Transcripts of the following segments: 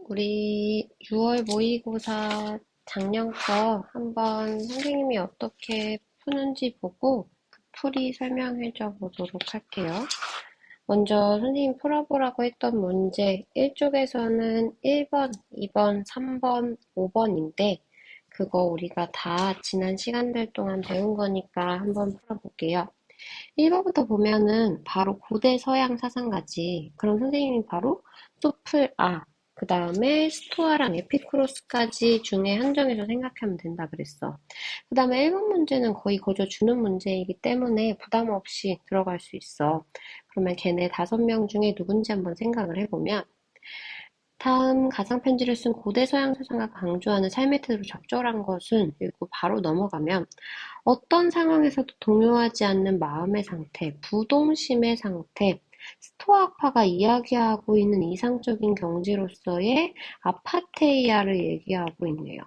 우리 6월 모의고사 작년 거 한번 선생님이 어떻게 푸는지 보고 그 풀이 설명해줘 보도록 할게요. 먼저 선생님 풀어보라고 했던 문제 1쪽에서는 1번, 2번, 3번, 5번인데 그거 우리가 다 지난 시간들 동안 배운 거니까 한번 풀어볼게요. 1번부터 보면은 바로 고대 서양 사상가지. 그럼 선생님이 바로 그 다음에 스토아랑 에피쿠로스까지 중에 한정해서 생각하면 된다 그랬어. 그 다음에 1번 문제는 거의 거저 주는 문제이기 때문에 부담 없이 들어갈 수 있어. 그러면 걔네 5명 중에 누군지 한번 생각을 해보면 다음 가상편지를 쓴 고대 서양 사상가가 강조하는 삶의 태도로 적절한 것은 읽고 바로 넘어가면 어떤 상황에서도 동요하지 않는 마음의 상태, 부동심의 상태, 스토아파가 이야기하고 있는 이상적인 경지로서의 아파테이아를 얘기하고 있네요.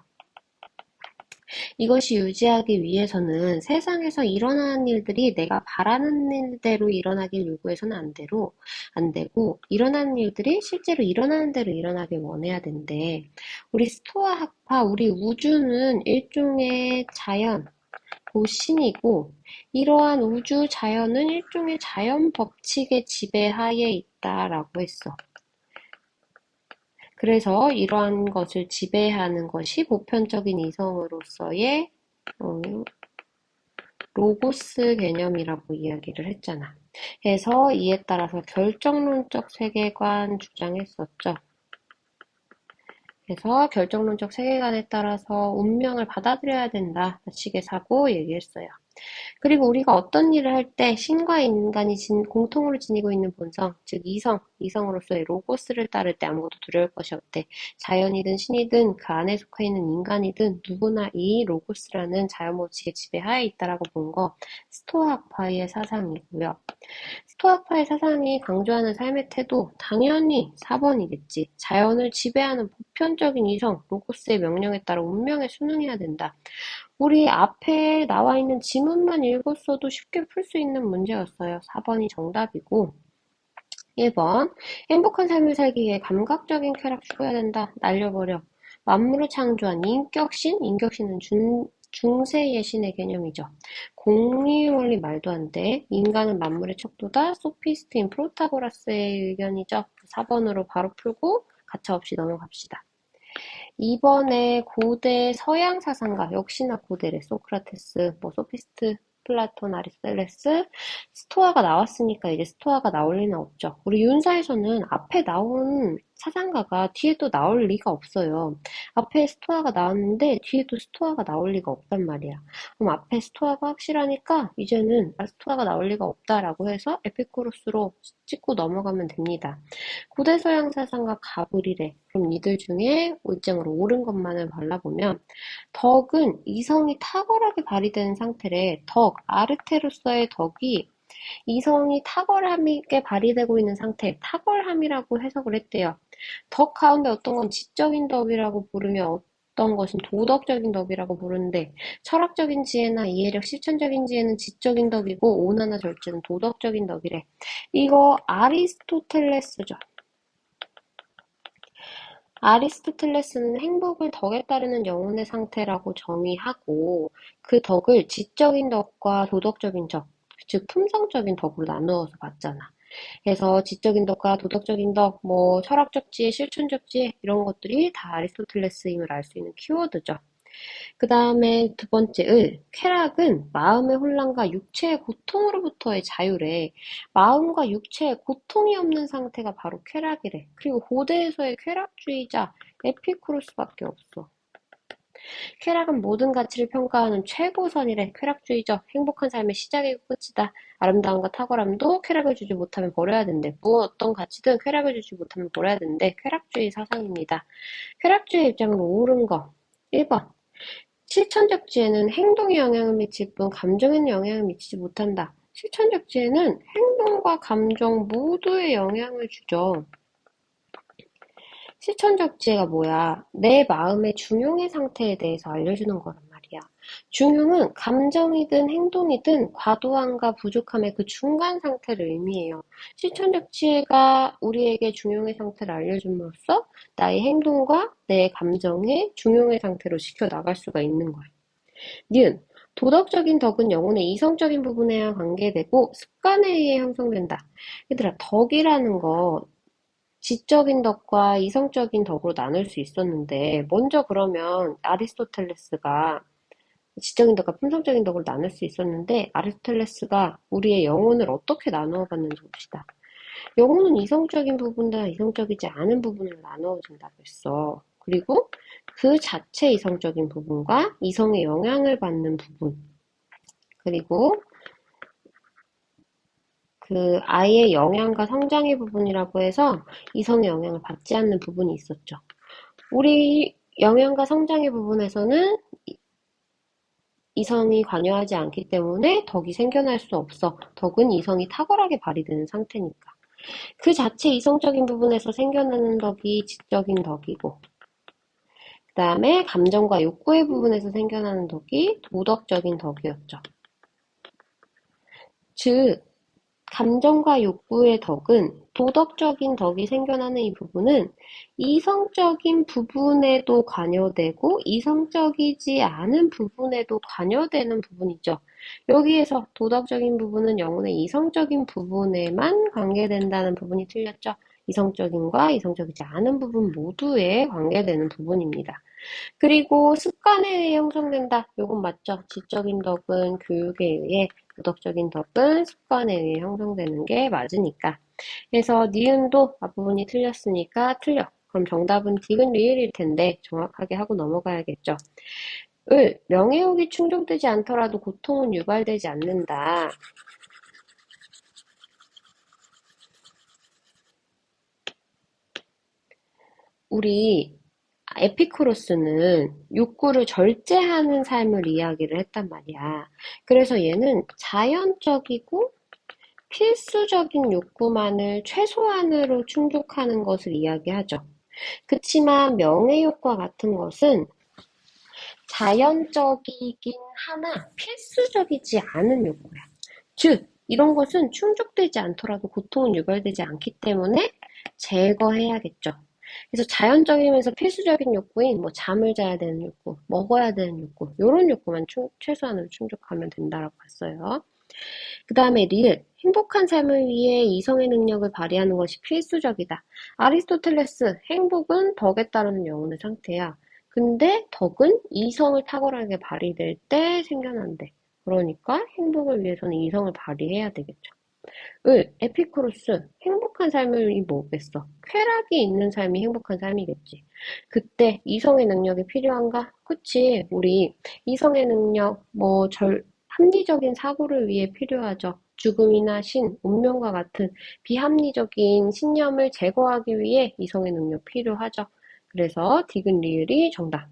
이것이 유지하기 위해서는 세상에서 일어나는 일들이 내가 바라는 일대로 일어나길 요구해서는 안 되고, 일어나는 일들이 실제로 일어나는 대로 일어나길 원해야 된대. 우리 스토아 학파, 우리 우주는 일종의 자연, 신이고 이러한 우주 자연은 일종의 자연 법칙의 지배하에 있다라고 했어. 그래서 이러한 것을 지배하는 것이 보편적인 이성으로서의 로고스 개념이라고 이야기를 했잖아. 그래서 이에 따라서 결정론적 세계관 주장했었죠. 그래서 결정론적 세계관에 따라서 운명을 받아들여야 된다. 식의 사고 얘기했어요. 그리고 우리가 어떤 일을 할 때 신과 인간이 공통으로 지니고 있는 본성, 즉 이성으로서의 로고스를 따를 때 아무것도 두려울 것이 없대. 자연이든 신이든 그 안에 속해 있는 인간이든 누구나 이 로고스라는 자연법칙의 지배하에 있다라고 본 거 스토아파의 사상이고요. 스토아파의 사상이 강조하는 삶의 태도, 당연히 4번이겠지. 자연을 지배하는 보편적인 이성, 로고스의 명령에 따라 운명에 순응해야 된다. 우리 앞에 나와 있는 지문만 읽었어도 쉽게 풀 수 있는 문제였어요. 4번이 정답이고 1번 행복한 삶을 살기 위해 감각적인 쾌락 추구해야 된다. 날려버려. 만물을 창조한 인격신은 중세의 신의 개념이죠. 공리의 원리 말도 안 돼. 인간은 만물의 척도다. 소피스트인 프로타고라스의 의견이죠. 4번으로 바로 풀고 가차없이 넘어갑시다. 이번에 고대 서양 사상가, 역시나 고대래. 소크라테스, 소피스트, 플라톤, 아리스토텔레스, 스토아가 나왔으니까 이제 스토아가 나올 리는 없죠. 우리 윤사에서는 앞에 나온 사상가가 뒤에 또 나올 리가 없어요. 앞에 스토아가 나왔는데 뒤에 또 스토아가 나올 리가 없단 말이야. 그럼 앞에 스토아가 확실하니까 이제는 스토아가 나올 리가 없다라고 해서 에피쿠로스로 찍고 넘어가면 됩니다. 고대 서양 사상가 가브리래. 그럼 이들 중에 올장으로 옳은 것만을 발라보면 덕은 이성이 탁월하게 발휘되는 상태래. 아르테로서의 덕이 이성이 탁월하게 발휘되고 있는 상태, 탁월함이라고 해석을 했대요. 덕 가운데 어떤 건 지적인 덕이라고 부르며 어떤 것은 도덕적인 덕이라고 부르는데 철학적인 지혜나 이해력, 실천적인 지혜는 지적인 덕이고 온화나 절제는 도덕적인 덕이래. 이거 아리스토텔레스죠. 아리스토텔레스는 행복을 덕에 따르는 영혼의 상태라고 정의하고 그 덕을 지적인 덕과 도덕적인 덕, 즉 품성적인 덕으로 나누어서 봤잖아. 그래서 지적인 덕과 도덕적인 덕, 철학적 지혜, 실천적 지혜 이런 것들이 다 아리스토텔레스임을 알 수 있는 키워드죠. 그 다음에 두 번째 쾌락은 마음의 혼란과 육체의 고통으로부터의 자유래. 마음과 육체에 고통이 없는 상태가 바로 쾌락이래. 그리고 고대에서의 쾌락주의자 에피쿠로스밖에 없어. 쾌락은 모든 가치를 평가하는 최고선이래. 쾌락주의적 행복한 삶의 시작이고 끝이다. 아름다움과 탁월함도 쾌락을 주지 못하면 버려야 된대. 어떤 가치든 쾌락을 주지 못하면 버려야 된대. 쾌락주의 사상입니다. 쾌락주의 입장으로 옳은 거 1번 실천적 지혜는 행동에 영향을 미칠 뿐 감정에는 영향을 미치지 못한다. 실천적 지혜는 행동과 감정 모두에 영향을 주죠. 실천적 지혜가 뭐야? 내 마음의 중용의 상태에 대해서 알려주는 거란 말이야. 중용은 감정이든 행동이든 과도함과 부족함의 그 중간 상태를 의미해요. 실천적 지혜가 우리에게 중용의 상태를 알려줌으로써 나의 행동과 내 감정의 중용의 상태로 지켜나갈 수가 있는 거예요. 니은 도덕적인 덕은 영혼의 이성적인 부분에야 관계되고 습관에 의해 형성된다. 얘들아, 덕이라는 거 지적인 덕과 이성적인 덕으로 나눌 수 있었는데 먼저 그러면 아리스토텔레스가 지적인 덕과 품성적인 덕으로 나눌 수 있었는데 아리스토텔레스가 우리의 영혼을 어떻게 나누어 봤는지 봅시다. 영혼은 이성적인 부분과 이성적이지 않은 부분을 나누어진다고 했어. 그리고 그 자체 이성적인 부분과 이성의 영향을 받는 부분, 그리고 그 아이의 영향과 성장의 부분이라고 해서 이성의 영향을 받지 않는 부분이 있었죠. 우리 영향과 성장의 부분에서는 이성이 관여하지 않기 때문에 덕이 생겨날 수 없어. 덕은 이성이 탁월하게 발휘되는 상태니까. 그 자체 이성적인 부분에서 생겨나는 덕이 지적인 덕이고, 그 다음에 감정과 욕구의 부분에서 생겨나는 덕이 도덕적인 덕이었죠. 즉, 감정과 욕구의 덕은 도덕적인 덕이 생겨나는 이 부분은 이성적인 부분에도 관여되고 이성적이지 않은 부분에도 관여되는 부분이죠. 여기에서 도덕적인 부분은 영혼의 이성적인 부분에만 관계된다는 부분이 틀렸죠. 이성적인과 이성적이지 않은 부분 모두에 관계되는 부분입니다. 그리고 습관에 의해 형성된다. 요건 맞죠? 지적인 덕은 교육에 의해, 도덕적인 덕은 습관에 의해 형성되는 게 맞으니까. 그래서 니은도 앞부분이 틀렸으니까 틀려. 그럼 정답은 디귿 리을일 텐데 정확하게 하고 넘어가야겠죠. 명예욕이 충족되지 않더라도 고통은 유발되지 않는다. 우리 에피쿠로스는 욕구를 절제하는 삶을 이야기를 했단 말이야. 그래서 얘는 자연적이고 필수적인 욕구만을 최소한으로 충족하는 것을 이야기하죠. 그치만 명예욕과 같은 것은 자연적이긴 하나 필수적이지 않은 욕구야. 즉, 이런 것은 충족되지 않더라도 고통은 유발되지 않기 때문에 제거해야겠죠. 그래서 자연적이면서 필수적인 욕구인 뭐 잠을 자야 되는 욕구, 먹어야 되는 욕구, 이런 욕구만 최소한으로 충족하면 된다라고 봤어요. 그 다음에 리을, 행복한 삶을 위해 이성의 능력을 발휘하는 것이 필수적이다. 아리스토텔레스, 행복은 덕에 따르는 영혼의 상태야. 근데 덕은 이성을 탁월하게 발휘될 때 생겨난대. 그러니까 행복을 위해서는 이성을 발휘해야 되겠죠. 에피쿠로스, 행복한 삶이 뭐겠어? 쾌락이 있는 삶이 행복한 삶이겠지. 그때 이성의 능력이 필요한가? 그치. 우리 이성의 능력, 합리적인 사고를 위해 필요하죠. 죽음이나 신, 운명과 같은 비합리적인 신념을 제거하기 위해 이성의 능력 필요하죠. 그래서 디귿 리을이 정답.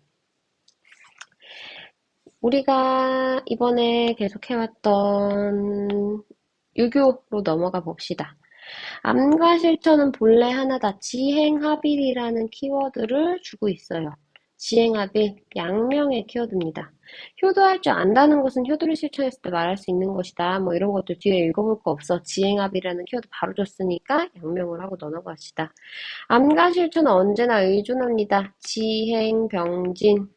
우리가 이번에 계속 해왔던 유교로 넘어가 봅시다. 암과 실천은 본래 하나다. 지행합일이라는 키워드를 주고 있어요. 지행합일, 양명의 키워드입니다. 효도할 줄 안다는 것은 효도를 실천했을 때 말할 수 있는 것이다. 뭐 이런 것도 뒤에 읽어볼 거 없어. 지행합이라는 키워드 바로 줬으니까 양명을 하고 넘어갑시다. 암과 실천은 언제나 의존합니다. 지행, 병진.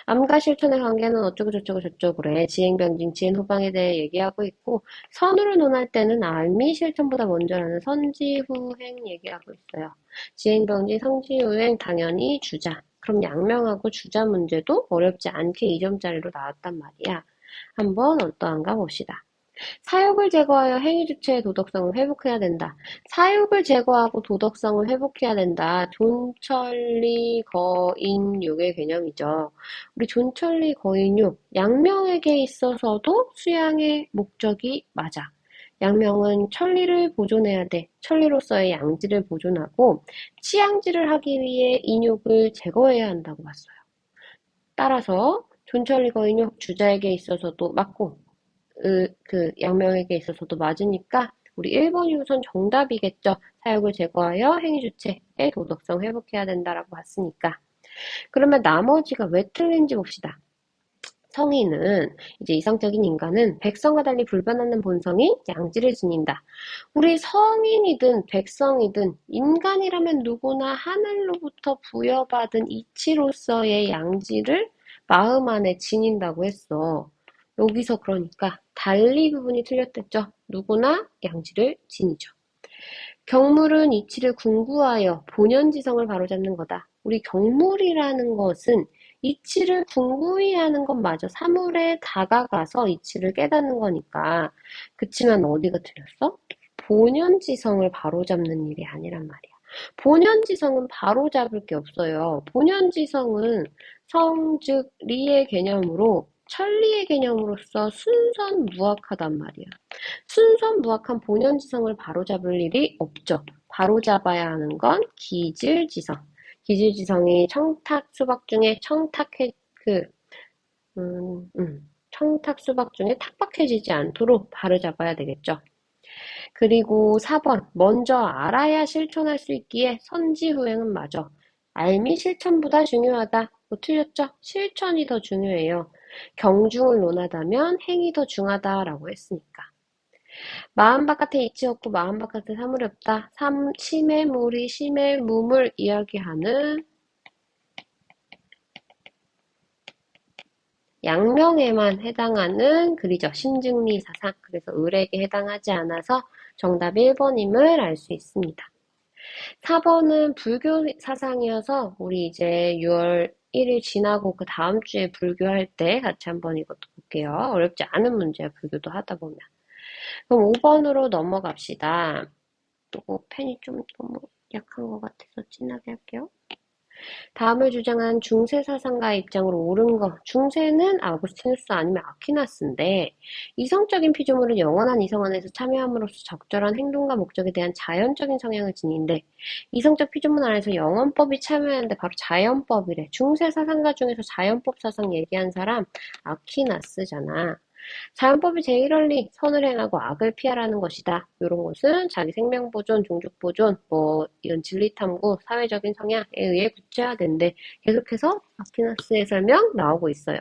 암과 실천의 관계는 어쩌고 저쩌고 저쩌고래. 지행, 병진, 지행, 후방에 대해 얘기하고 있고 선으로 논할 때는 암이 실천보다 먼저라는 선지후행 얘기하고 있어요. 지행, 병진, 성지후행 당연히 주자. 그럼 양명하고 주자 문제도 어렵지 않게 2점짜리로 나왔단 말이야. 한번 어떠한가 봅시다. 사욕을 제거하여 행위 주체의 도덕성을 회복해야 된다. 사욕을 제거하고 도덕성을 회복해야 된다. 존천리 거인욕의 개념이죠. 우리 존천리 거인욕, 양명에게 있어서도 수양의 목적이 맞아. 양명은 천리를 보존해야 돼. 천리로서의 양지를 보존하고 치양지를 하기 위해 인욕을 제거해야 한다고 봤어요. 따라서 존천리 거인욕 주자에게 있어서도 맞고 그 양명에게 있어서도 맞으니까 우리 1번이 우선 정답이겠죠. 사욕을 제거하여 행위 주체의 도덕성 회복해야 된다라고 봤으니까. 그러면 나머지가 왜 틀린지 봅시다. 성인은, 이제 이성적인 인간은 백성과 달리 불변하는 본성이 양지를 지닌다. 우리 성인이든 백성이든 인간이라면 누구나 하늘로부터 부여받은 이치로서의 양지를 마음 안에 지닌다고 했어. 여기서 그러니까 달리 부분이 틀렸댔죠. 누구나 양지를 지니죠. 경물은 이치를 궁구하여 본연지성을 바로잡는 거다. 우리 경물이라는 것은 이치를 궁구히 하는 것마저 사물에 다가가서 이치를 깨닫는 거니까. 그치만 어디가 틀렸어? 본연지성을 바로잡는 일이 아니란 말이야. 본연지성은 바로잡을 게 없어요. 본연지성은 성, 즉, 리의 개념으로 천리의 개념으로서 순선무악하단 말이야. 순선무악한 본연지성을 바로잡을 일이 없죠. 바로잡아야 하는 건 기질지성. 기질지성이 청탁 수박 중에 청탁 수박 중에 탁박해지지 않도록 바로잡아야 되겠죠. 그리고 4번, 먼저 알아야 실천할 수 있기에 선지후행은 맞아. 알미 실천보다 중요하다. 뭐 틀렸죠? 실천이 더 중요해요. 경중을 논하다면 행이 더 중하다라고 했으니까. 마음 바깥에 이치 없고 마음 바깥에 사물이 없다. 심의 무리, 심의 무물 이야기하는 양명에만 해당하는 글이죠. 신증리 사상. 그래서 을에게 해당하지 않아서 정답 1번임을 알 수 있습니다. 4번은 불교 사상이어서 우리 이제 6월 1일 지나고 그 다음 주에 불교할 때 같이 한번 이것도 볼게요. 어렵지 않은 문제야, 불교도 하다 보면. 그럼 5번으로 넘어갑시다. 또 펜이 좀 너무 약한 것 같아서 진하게 할게요. 다음을 주장한 중세사상가의 입장으로 옳은 것. 중세는 아우구스티누스 아니면 아퀴나스인데 이성적인 피조물은 영원한 이성 안에서 참여함으로써 적절한 행동과 목적에 대한 자연적인 성향을 지니는데 이성적 피조물 안에서 영원법이 참여하는데 바로 자연법이래. 중세사상가 중에서 자연법 사상 얘기한 사람 아퀴나스잖아. 자연법이 제1원리, 선을 행하고 악을 피하라는 것이다. 이런 것은 자기 생명보존, 종족보존, 이런 진리탐구, 사회적인 성향에 의해 구체화된대. 계속해서 아퀴나스의 설명 나오고 있어요.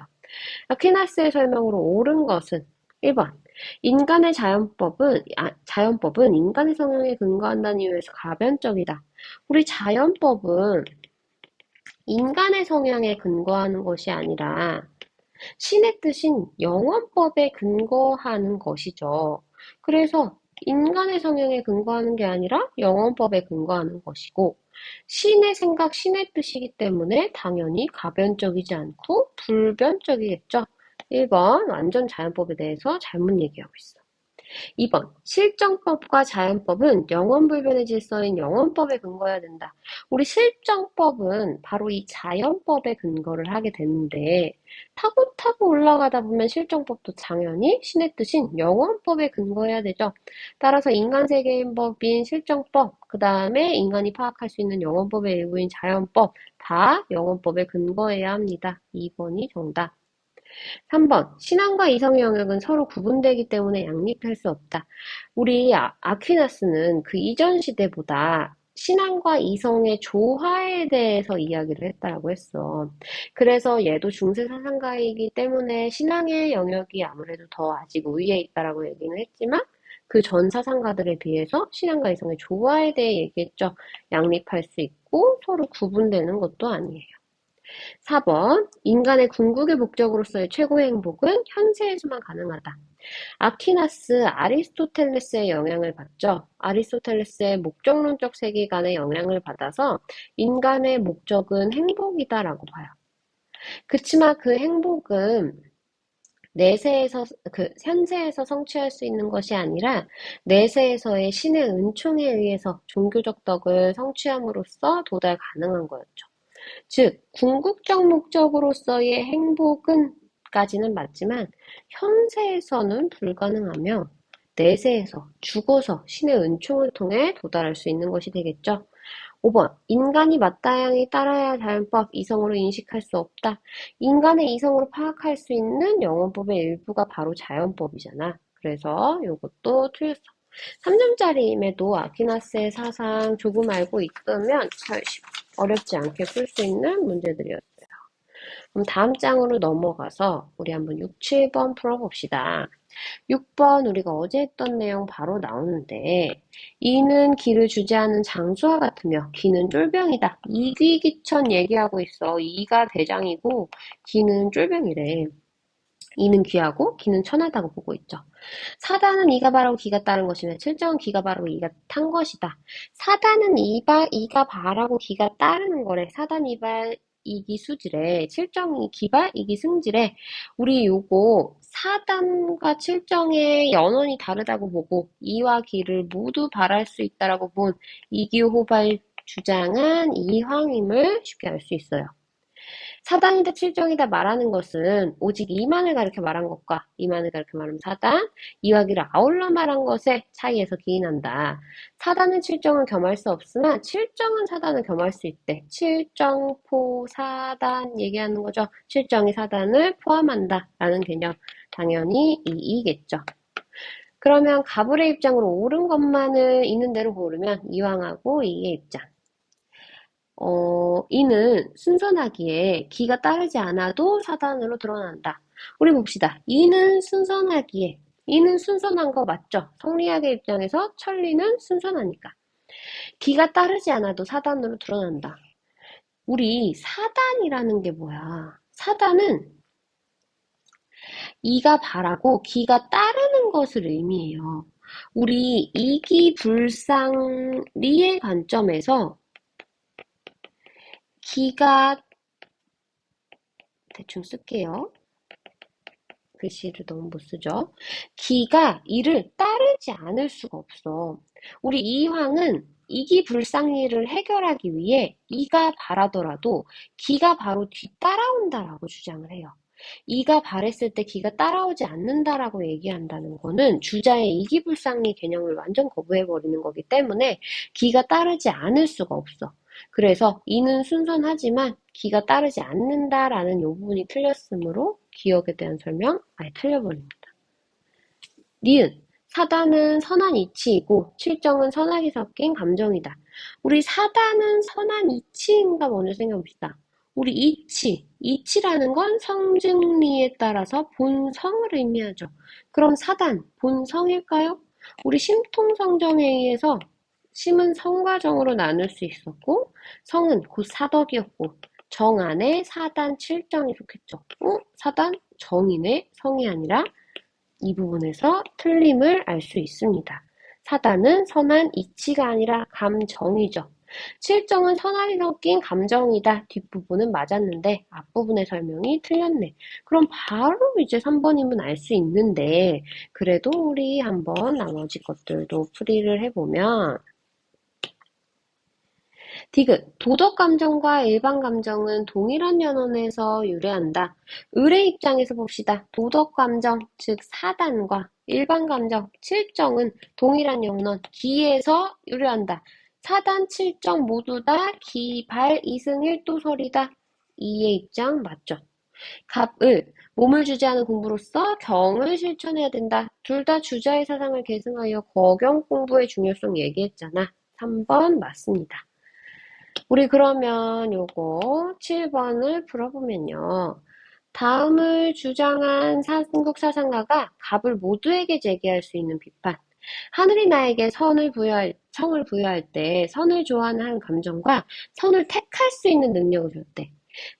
아퀴나스의 설명으로 옳은 것은 1번. 인간의 자연법은 인간의 성향에 근거한다는 이유에서 가변적이다. 우리 자연법은 인간의 성향에 근거하는 것이 아니라 신의 뜻인 영원법에 근거하는 것이죠. 그래서 인간의 성향에 근거하는 게 아니라 영원법에 근거하는 것이고 신의 생각, 신의 뜻이기 때문에 당연히 가변적이지 않고 불변적이겠죠. 1번 완전 자연법에 대해서 잘못 얘기하고 있어. 2번 실정법과 자연법은 영원불변의 질서인 영원법에 근거해야 된다. 우리 실정법은 바로 이 자연법에 근거를 하게 되는데 타고 올라가다 보면 실정법도 당연히 신의 뜻인 영원법에 근거해야 되죠. 따라서 인간세계인 법인 실정법, 그 다음에 인간이 파악할 수 있는 영원법의 일부인 자연법 다 영원법에 근거해야 합니다. 2번이 정답. 3번. 신앙과 이성의 영역은 서로 구분되기 때문에 양립할 수 없다. 우리 아퀴나스는 그 이전 시대보다 신앙과 이성의 조화에 대해서 이야기를 했다라고 했어. 그래서 얘도 중세 사상가이기 때문에 신앙의 영역이 아무래도 더 아직 우위에 있다라고 얘기는 했지만 그 전 사상가들에 비해서 신앙과 이성의 조화에 대해 얘기했죠. 양립할 수 있고 서로 구분되는 것도 아니에요. 4번. 인간의 궁극의 목적으로서의 최고의 행복은 현세에서만 가능하다. 아퀴나스, 아리스토텔레스의 영향을 받죠. 아리스토텔레스의 목적론적 세계관의 영향을 받아서 인간의 목적은 행복이다라고 봐요. 그치만 그 행복은 현세에서 성취할 수 있는 것이 아니라 내세에서의 신의 은총에 의해서 종교적 덕을 성취함으로써 도달 가능한 거였죠. 즉, 궁극적 목적으로서의 행복은 까지는 맞지만 현세에서는 불가능하며 내세에서 죽어서 신의 은총을 통해 도달할 수 있는 것이 되겠죠. 5번. 인간이 마땅히 따라야 할 자연법, 이성으로 인식할 수 없다. 인간의 이성으로 파악할 수 있는 영원법의 일부가 바로 자연법이잖아. 그래서 이것도 틀렸어. 3점짜리임에도 아퀴나스의 사상 조금 알고 있으면 잘 어렵지 않게 풀 수 있는 문제들이었어요. 그럼 다음 장으로 넘어가서 우리 한번 6, 7번 풀어봅시다. 6번 우리가 어제 했던 내용 바로 나오는데 이는 기를 주재하는 장수와 같으며 기는 쫄병이다. 이귀기천 얘기하고 있어. 이가 대장이고 기는 쫄병이래. 이는 귀하고 기는 천하다고 보고 있죠. 사단은 이가 바라고 기가 따른 것이며 칠정은 기가 바라고 이가 탄 것이다. 사단은 이가 바라고 기가 따르는 거래. 사단 이발 이기 수지래. 칠정이 기발 이기 승지래. 우리 요거 사단과 칠정의 연원이 다르다고 보고 이와 기를 모두 바랄 수 있다라고 본 이기호발 주장은 이황임을 쉽게 알 수 있어요. 사단이다 칠정이다 말하는 것은 오직 이만을 가리켜 말한 것과 이만을 가리켜 말하면 사단, 이와기를 아울러 말한 것의 차이에서 기인한다. 사단은 칠정을 겸할 수 없으나 칠정은 사단을 겸할 수 있대. 칠정포 사단 얘기하는 거죠. 칠정이 사단을 포함한다 라는 개념. 당연히 이겠죠. 그러면 가불의 입장으로 옳은 것만을 있는 대로 고르면 이왕하고 이의 입장. 이는 순선하기에 기가 따르지 않아도 사단으로 드러난다. 우리 봅시다. 이는 순선하기에 이는 순선한 거 맞죠? 성리학의 입장에서 천리는 순선하니까. 기가 따르지 않아도 사단으로 드러난다. 우리 사단이라는 게 뭐야? 사단은 이가 바라고 기가 따르는 것을 의미해요. 우리 이기불상리의 관점에서 기가 대충 쓸게요. 글씨를 너무 못 쓰죠. 기가 이를 따르지 않을 수가 없어. 우리 이황은 이기불상리를 해결하기 위해 이가 바라더라도 기가 바로 뒤따라온다라고 주장을 해요. 이가 바랬을 때 기가 따라오지 않는다라고 얘기한다는 거는 주자의 이기불상리 개념을 완전 거부해버리는 거기 때문에 기가 따르지 않을 수가 없어. 그래서 이는 순선하지만 기가 따르지 않는다라는 이 부분이 틀렸으므로 기억에 대한 설명 아예 틀려버립니다. 니은 사단은 선한 이치이고 칠정은 선악이 섞인 감정이다. 우리 사단은 선한 이치인가 먼저 생각해봅시다. 우리 이치라는 건 성증리에 따라서 본성을 의미하죠. 그럼 사단, 본성일까요? 우리 심통성정에 의해서 심은 성과 정으로 나눌 수 있었고 성은 곧 사덕이었고 정 안에 사단, 칠정이 속했죠. 사단, 정이네, 성이 아니라 이 부분에서 틀림을 알 수 있습니다. 사단은 선한 이치가 아니라 감정이죠. 칠정은 선악이 섞인 감정이다. 뒷부분은 맞았는데 앞부분의 설명이 틀렸네. 그럼 바로 이제 3번이면 알 수 있는데 그래도 우리 한번 나머지 것들도 풀이를 해보면 디귿, 도덕감정과 일반감정은 동일한 연원에서 유래한다. 을의 입장에서 봅시다. 도덕감정, 즉 사단과 일반감정, 칠정은 동일한 연원, 기에서 유래한다. 사단, 칠정 모두 다 기, 발, 이승, 일도설이다. 이의 입장 맞죠? 갑을, 몸을 주재하는 공부로서 경을 실천해야 된다. 둘 다 주자의 사상을 계승하여 거경 공부의 중요성 얘기했잖아. 3번 맞습니다. 우리 그러면 요거 7번을 풀어보면요. 다음을 주장한 한국 사상가가 갑을 모두에게 제기할 수 있는 비판. 하늘이 나에게 성을 부여할 때 선을 좋아하는 한 감정과 선을 택할 수 있는 능력을 줬대.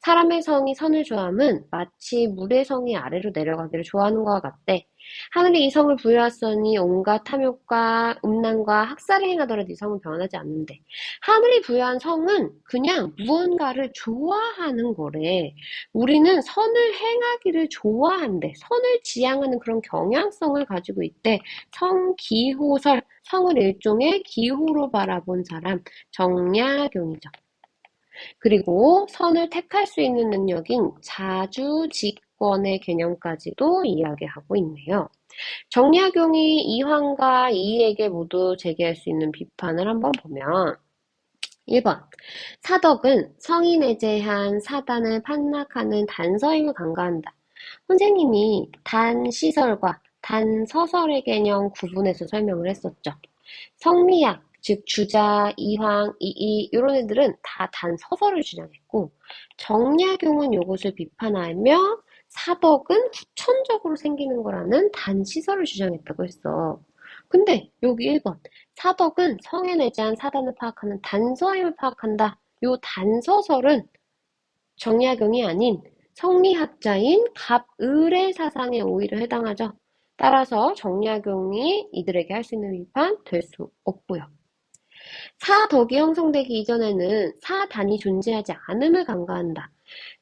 사람의 성이 선을 좋아함은 마치 물의 성이 아래로 내려가기를 좋아하는 것과 같대. 하늘이 이 성을 부여하였으니 온갖 탐욕과 음란과 학살을 행하더라도 이 성은 변하지 않는데 하늘이 부여한 성은 그냥 무언가를 좋아하는 거래. 우리는 선을 행하기를 좋아한대. 선을 지향하는 그런 경향성을 가지고 있대. 성기호설, 성을 일종의 기호로 바라본 사람, 정약용이죠. 그리고 선을 택할 수 있는 능력인 자주직권의 개념까지도 이야기하고 있네요. 정약용이 이황과 이의에게 모두 제기할 수 있는 비판을 한번 보면 1번 사덕은 성이 내재한 사단을 판락하는 단서임을 간과한다. 선생님이 단시설과 단서설의 개념 구분해서 설명을 했었죠. 성리학, 즉 주자, 이황, 이이 이런 애들은 다 단서설을 주장했고 정약용은 이것을 비판하며 사덕은 후천적으로 생기는 거라는 단시설을 주장했다고 했어. 근데 여기 1번 사덕은 성에 내재한 사단을 파악하는 단서임을 파악한다. 요 단서설은 정약용이 아닌 성리학자인 갑을의 사상에 오히려 해당하죠. 따라서 정약용이 이들에게 할 수 있는 비판 될 수 없고요. 사덕이 형성되기 이전에는 사단이 존재하지 않음을 간과한다.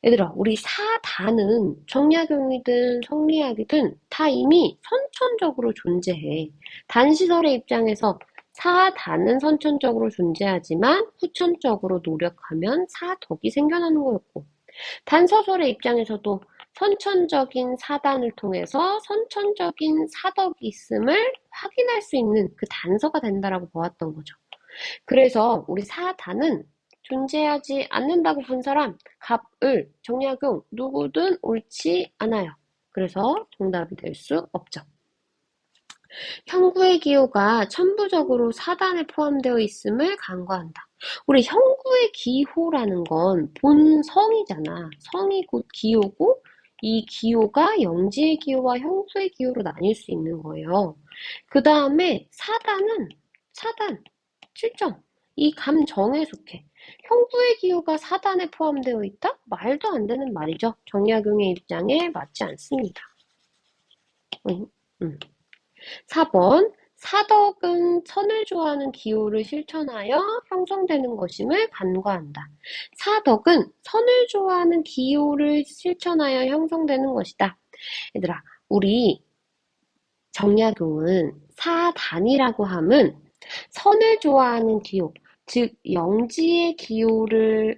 얘들아, 우리 사단은 정약용이든 성리학이든 다 이미 선천적으로 존재해. 단시설의 입장에서 사단은 선천적으로 존재하지만 후천적으로 노력하면 사덕이 생겨나는 거였고, 단서설의 입장에서도 선천적인 사단을 통해서 선천적인 사덕이 있음을 확인할 수 있는 그 단서가 된다라고 보았던 거죠. 그래서 우리 사단은 존재하지 않는다고 본 사람, 갑을, 정약용, 누구든 옳지 않아요. 그래서 정답이 될 수 없죠. 형구의 기호가 천부적으로 사단에 포함되어 있음을 간과한다. 우리 형구의 기호라는 건 본성이잖아. 성이 곧 기호고 이 기호가 영지의 기호와 형수의 기호로 나뉠 수 있는 거예요. 그 다음에 사단, 7점. 이 감정에 속해. 형구의 기호가 사단에 포함되어 있다? 말도 안 되는 말이죠. 정약용의 입장에 맞지 않습니다. 4번 사덕은 선을 좋아하는 기호를 실천하여 형성되는 것임을 간과한다. 사덕은 선을 좋아하는 기호를 실천하여 형성되는 것이다. 얘들아, 우리 정약용은 사단이라고 함은 선을 좋아하는 기호, 즉 영지의 기호를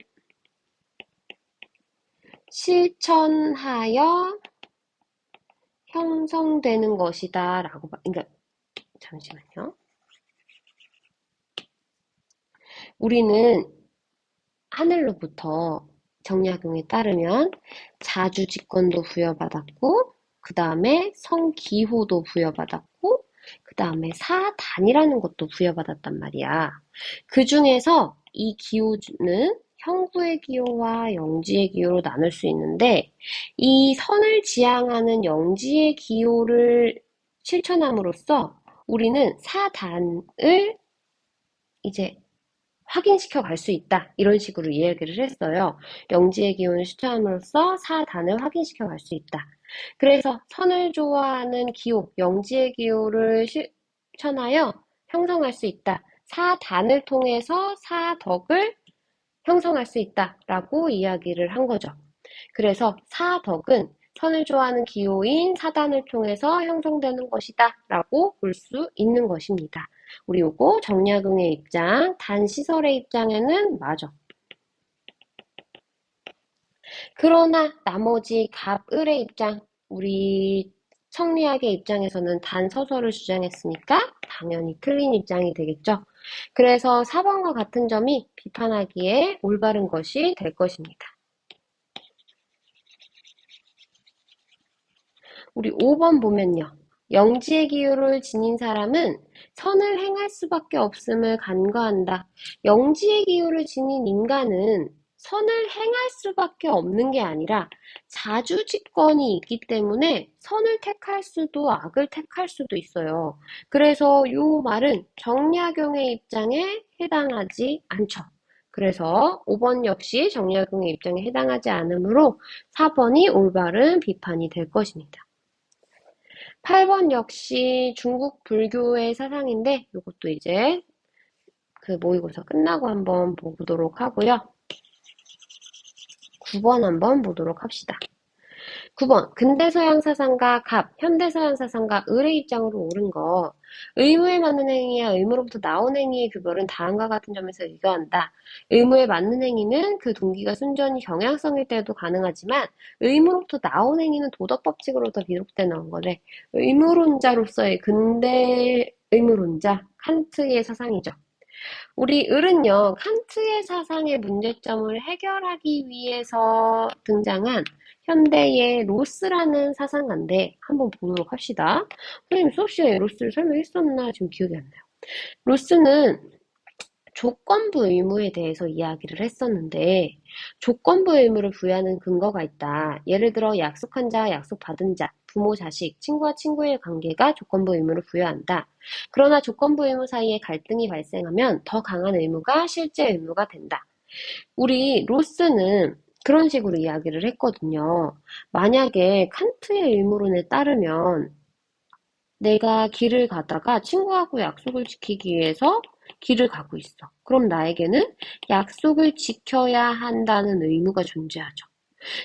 실천하여 형성되는 것이다 라고 그러니까 잠시만요. 우리는 하늘로부터 정약용에 따르면 자주직권도 부여받았고 그 다음에 성기호도 부여받았고 그 다음에 사단이라는 것도 부여받았단 말이야. 그 중에서 이 기호는 형구의 기호와 영지의 기호로 나눌 수 있는데 이 선을 지향하는 영지의 기호를 실천함으로써 우리는 사단을 이제 확인시켜 갈 수 있다. 이런 식으로 이야기를 했어요. 영지의 기호를 실천함으로써 사단을 확인시켜 갈 수 있다. 그래서 선을 좋아하는 기호, 영지의 기호를 실천하여 형성할 수 있다. 사단을 통해서 사덕을 형성할 수 있다라고 이야기를 한 거죠. 그래서 사덕은 선을 좋아하는 기호인 사단을 통해서 형성되는 것이다 라고 볼 수 있는 것입니다. 우리 요거 정약용의 입장, 단시설의 입장에는 맞아. 그러나 나머지 갑을의 입장, 우리 성리학의 입장에서는 단서설을 주장했으니까 당연히 틀린 입장이 되겠죠. 그래서 4번과 같은 점이 비판하기에 올바른 것이 될 것입니다. 우리 5번 보면요. 영지의 기호를 지닌 사람은 선을 행할 수밖에 없음을 간과한다. 영지의 기호를 지닌 인간은 선을 행할 수밖에 없는 게 아니라 자주직권이 있기 때문에 선을 택할 수도 악을 택할 수도 있어요. 그래서 이 말은 정약용의 입장에 해당하지 않죠. 그래서 5번 역시 정약용의 입장에 해당하지 않으므로 4번이 올바른 비판이 될 것입니다. 8번 역시 중국 불교의 사상인데 이것도 이제 그 모의고사 끝나고 한번 보도록 하고요. 9번 한번 보도록 합시다. 9번 근대서양 사상가 갑, 현대서양 사상가 을의 입장으로 옳은 거. 의무에 맞는 행위와 의무로부터 나온 행위의 구별은 다음과 같은 점에서 유효한다. 의무에 맞는 행위는 그 동기가 순전히 경향성일 때도 가능하지만 의무로부터 나온 행위는 도덕법칙으로부터 비롯돼 나온 거래. 의무론자로서의 근대 의무론자, 칸트의 사상이죠. 우리 을은요, 칸트의 사상의 문제점을 해결하기 위해서 등장한 현대의 로스라는 사상가인데 한번 보도록 합시다. 선생님 수업 시간에 로스를 설명했었나 지금 기억이 안 나요. 로스는 조건부 의무에 대해서 이야기를 했었는데 조건부 의무를 부여하는 근거가 있다. 예를 들어 약속한 자, 약속받은 자, 부모, 자식, 친구와 친구의 관계가 조건부 의무를 부여한다. 그러나 조건부 의무 사이에 갈등이 발생하면 더 강한 의무가 실제 의무가 된다. 우리 로스는 그런 식으로 이야기를 했거든요. 만약에 칸트의 의무론에 따르면 내가 길을 가다가 친구하고 약속을 지키기 위해서 길을 가고 있어. 그럼 나에게는 약속을 지켜야 한다는 의무가 존재하죠.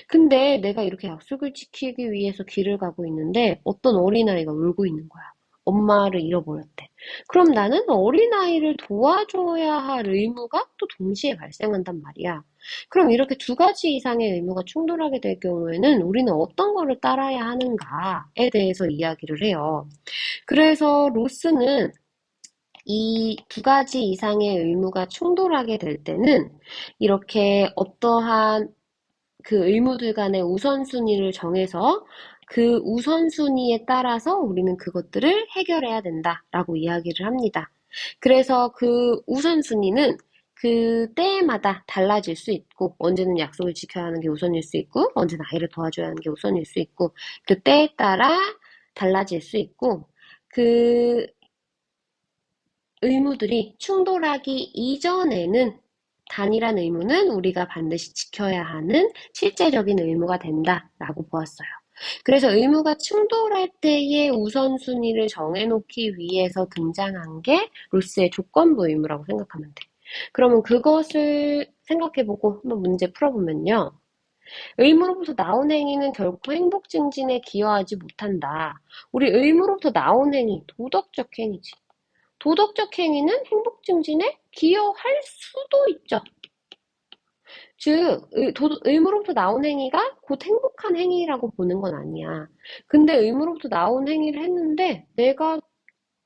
근데 내가 이렇게 약속을 지키기 위해서 길을 가고 있는데 어떤 어린아이가 울고 있는 거야. 엄마를 잃어버렸대. 그럼 나는 어린아이를 도와줘야 할 의무가 또 동시에 발생한단 말이야. 그럼 이렇게 두 가지 이상의 의무가 충돌하게 될 경우에는 우리는 어떤 거를 따라야 하는가에 대해서 이야기를 해요. 그래서 로스는 이 두 가지 이상의 의무가 충돌하게 될 때는 이렇게 어떠한 그 의무들 간의 우선순위를 정해서 그 우선순위에 따라서 우리는 그것들을 해결해야 된다라고 이야기를 합니다. 그래서 그 우선순위는 그 때마다 달라질 수 있고, 언제는 약속을 지켜야 하는 게 우선일 수 있고, 언제는 아이를 도와줘야 하는 게 우선일 수 있고, 그 때에 따라 달라질 수 있고, 그 의무들이 충돌하기 이전에는 단일한 의무는 우리가 반드시 지켜야 하는 실제적인 의무가 된다라고 보았어요. 그래서 의무가 충돌할 때의 우선순위를 정해놓기 위해서 등장한 게 로스의 조건부 의무라고 생각하면 돼. 그러면 그것을 생각해보고 한번 문제 풀어보면요. 의무로부터 나온 행위는 결코 행복 증진에 기여하지 못한다. 우리 의무로부터 나온 행위, 도덕적 행위지. 도덕적 행위는 행복 증진에 기여할 수도 있죠. 즉, 의무로부터 나온 행위가 곧 행복한 행위라고 보는 건 아니야. 근데 의무로부터 나온 행위를 했는데 내가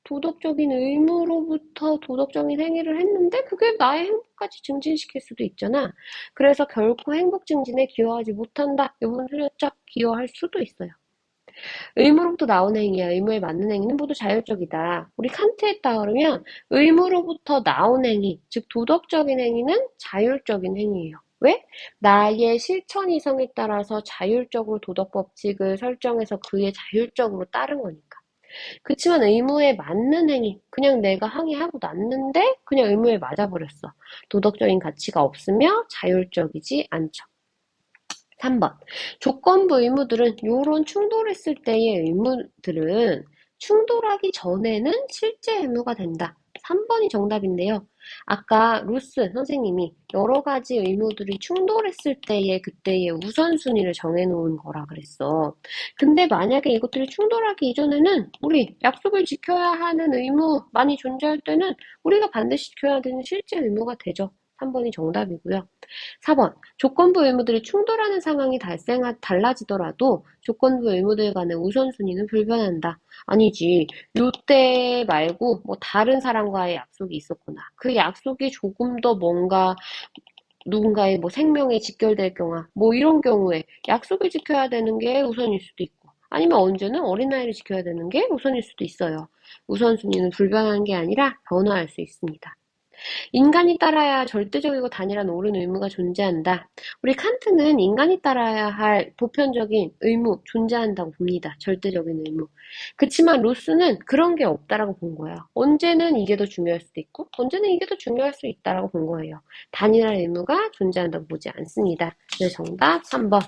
도덕적인 의무로부터 도덕적인 행위를 했는데 그게 나의 행복까지 증진시킬 수도 있잖아. 그래서 결코 행복 증진에 기여하지 못한다. 이건 살짝 기여할 수도 있어요. 의무로부터 나온 행위야 의무에 맞는 행위는 모두 자율적이다. 우리 칸트에 따르면 의무로부터 나온 행위, 즉 도덕적인 행위는 자율적인 행위예요. 왜? 나의 실천 이성에 따라서 자율적으로 도덕 법칙을 설정해서 그에 자율적으로 따른 거니까. 그치만 의무에 맞는 행위, 그냥 내가 항의하고 났는데 그냥 의무에 맞아버렸어. 도덕적인 가치가 없으며 자율적이지 않죠. 3번. 조건부 의무들은 요런 충돌했을 때의 의무들은 충돌하기 전에는 실제 의무가 된다. 3번이 정답인데요. 아까 루스 선생님이 여러 가지 의무들이 충돌했을 때의 그때의 우선순위를 정해놓은 거라 그랬어. 근데 만약에 이것들이 충돌하기 이전에는 우리 약속을 지켜야 하는 의무 많이 존재할 때는 우리가 반드시 지켜야 되는 실제 의무가 되죠. 3번이 정답이고요. 4번. 조건부 의무들이 충돌하는 상황이 달라지더라도 조건부 의무들 간의 우선순위는 불변한다. 아니지. 요때 말고 뭐 다른 사람과의 약속이 있었구나. 그 약속이 조금 더 뭔가 누군가의 뭐 생명에 직결될 경우, 뭐 이런 경우에 약속을 지켜야 되는 게 우선일 수도 있고, 아니면 언제는 어린아이를 지켜야 되는 게 우선일 수도 있어요. 우선순위는 불변한 게 아니라 변화할 수 있습니다. 인간이 따라야 절대적이고 단일한 옳은 의무가 존재한다. 우리 칸트는 인간이 따라야 할 보편적인 의무 존재한다고 봅니다. 절대적인 의무. 그치만 로스는 그런 게 없다라고 본 거예요. 언제는 이게 더 중요할 수도 있고 언제는 이게 더 중요할 수 있다라고 본 거예요. 단일한 의무가 존재한다고 보지 않습니다. 그래서 정답 3번.